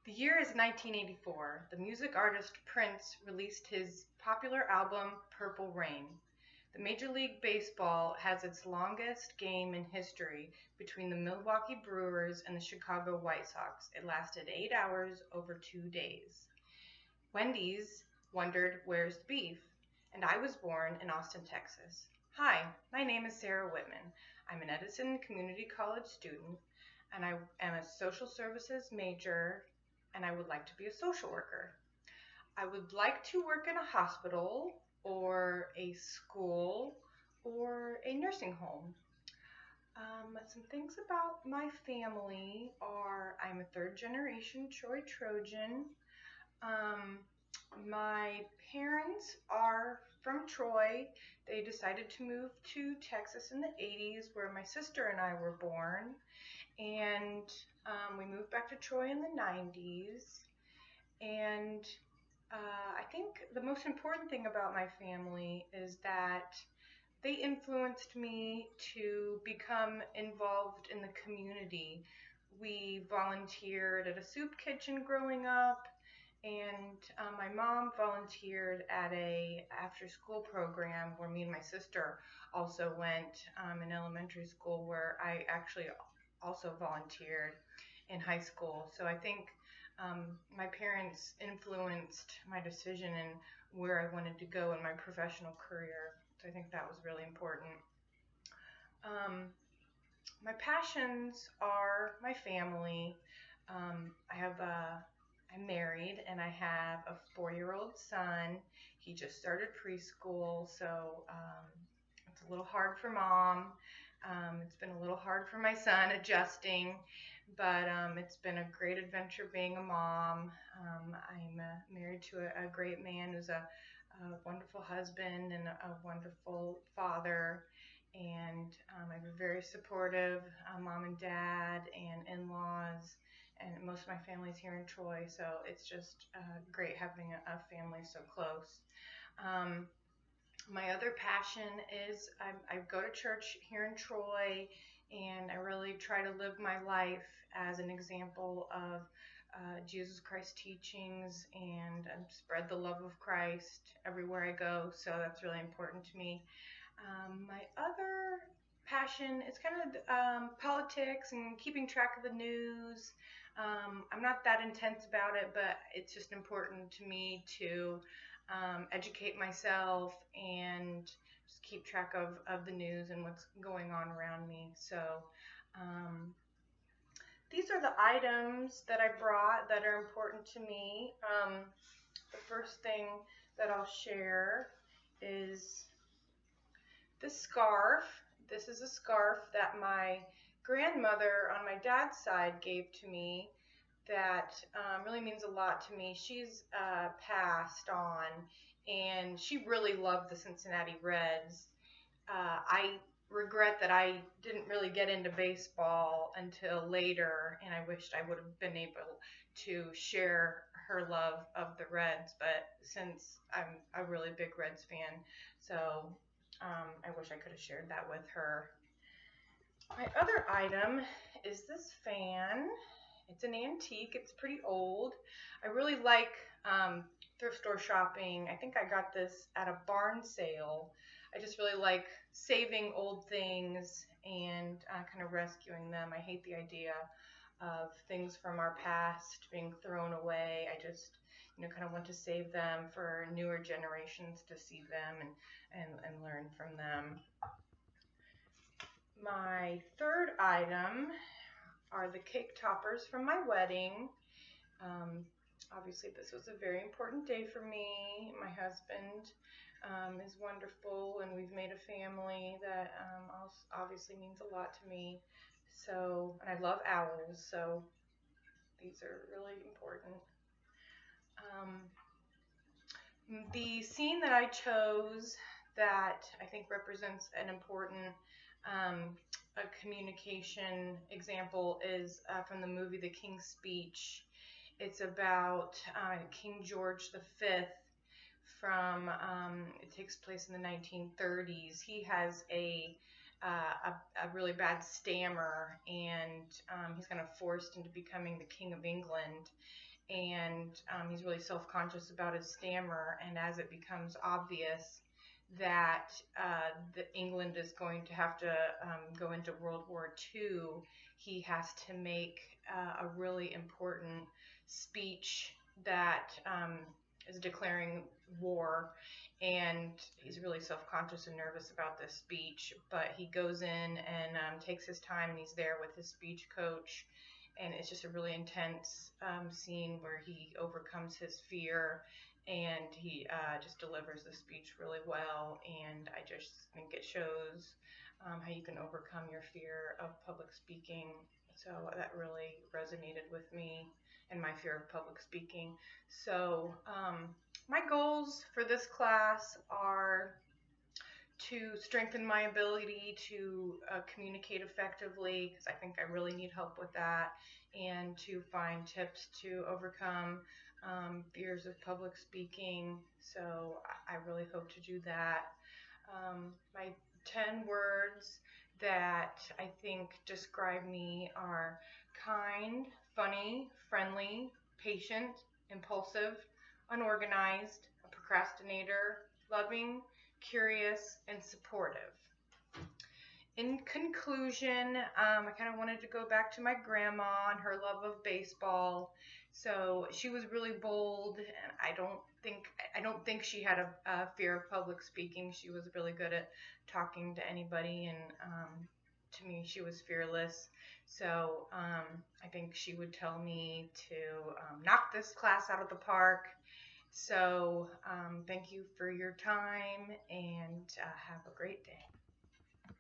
The year is 1984. The music artist Prince released his popular album Purple Rain. The Major League Baseball has its longest game in history between the Milwaukee Brewers and the Chicago White Sox. It lasted 8 hours over 2 days. Wendy's wondered, "Where's the beef?" And I was born in Austin, Texas. Hi, my name is Sarah Whitman. I'm an Edison Community College student, and I am a social services major, and I would like to be a social worker. I would like to work in a hospital or a school or a nursing home. Some things about my family are I'm a third generation Troy Trojan. Um, my parents are from Troy. They decided to move to Texas in the 80s, where my sister and I were born. And we moved back to Troy in the 90s. And I think the most important thing about my family is that they influenced me to become involved in the community. We volunteered at a soup kitchen growing up, and my mom volunteered at a after-school program where me and my sister also went in elementary school, where I actually also volunteered in high school. So I think my parents influenced my decision and where I wanted to go in my professional career. So I think that was really important. Um, my passions are my family. I'm married and I have a 4-year-old son. He just started preschool, so it's a little hard for mom. It's been a little hard for my son adjusting, but it's been a great adventure being a mom. I'm married to a great man who's a wonderful husband and a wonderful father. And I have a very supportive mom and dad and in-laws, and most of my family's here in Troy, so it's just great having a family so close. Um, my other passion is I go to church here in Troy, and I really try to live my life as an example of Jesus Christ teachings and spread the love of Christ everywhere I go. So that's really important to me. My other passion is kind of politics and keeping track of the news. I'm not that intense about it, but it's just important to me to educate myself and just keep track of the news and what's going on around me. So um, these are the items that I brought that are important to me. The first thing that I'll share is this scarf. This is a scarf that my grandmother on my dad's side gave to me that really means a lot to me. She's passed on, and she really loved the Cincinnati Reds. I regret that I didn't really get into baseball until later, and I wished I would have been able to share her love of the Reds. But since I'm a really big Reds fan, so I wish I could have shared that with her. My other item is this fan. It's an antique. It's pretty old. I really like thrift store shopping. I think I got this at a barn sale. I just really like saving old things and kind of rescuing them. I hate the idea of things from our past being thrown away. I just, kind of want to save them for newer generations to see them and learn from them. My third item are the cake toppers from my wedding. Um, Obviously, this was a very important day for me. My husband is wonderful, and we've made a family that also obviously means a lot to me. So, and I love owls, so these are really important. Um, the scene that I chose that I think represents an important a communication example is from the movie The King's Speech. It's about King George V it takes place in the 1930s. He has a really bad stammer, and he's kind of forced into becoming the King of England. and he's really self-conscious about his stammer. And as it becomes obvious that England is going to have to go into World War II, he has to make a really important speech that is declaring war, and he's really self-conscious and nervous about this speech, but he goes in and takes his time, and he's there with his speech coach, and it's just a really intense scene where he overcomes his fear, and he just delivers the speech really well, and I just think it shows how you can overcome your fear of public speaking. So that really resonated with me and my fear of public speaking. So my goals for this class are to strengthen my ability to communicate effectively, because I think I really need help with that, and to find tips to overcome fears of public speaking. So I really hope to do that. My 10 words that I think describe me are kind, funny, friendly, patient, impulsive, unorganized, a procrastinator, loving, curious, and supportive. In conclusion, I kind of wanted to go back to my grandma and her love of baseball. So she was really bold, and I don't think she had a fear of public speaking. She was really good at talking to anybody, and to me, she was fearless. So I think she would tell me to knock this class out of the park. So thank you for your time, and have a great day.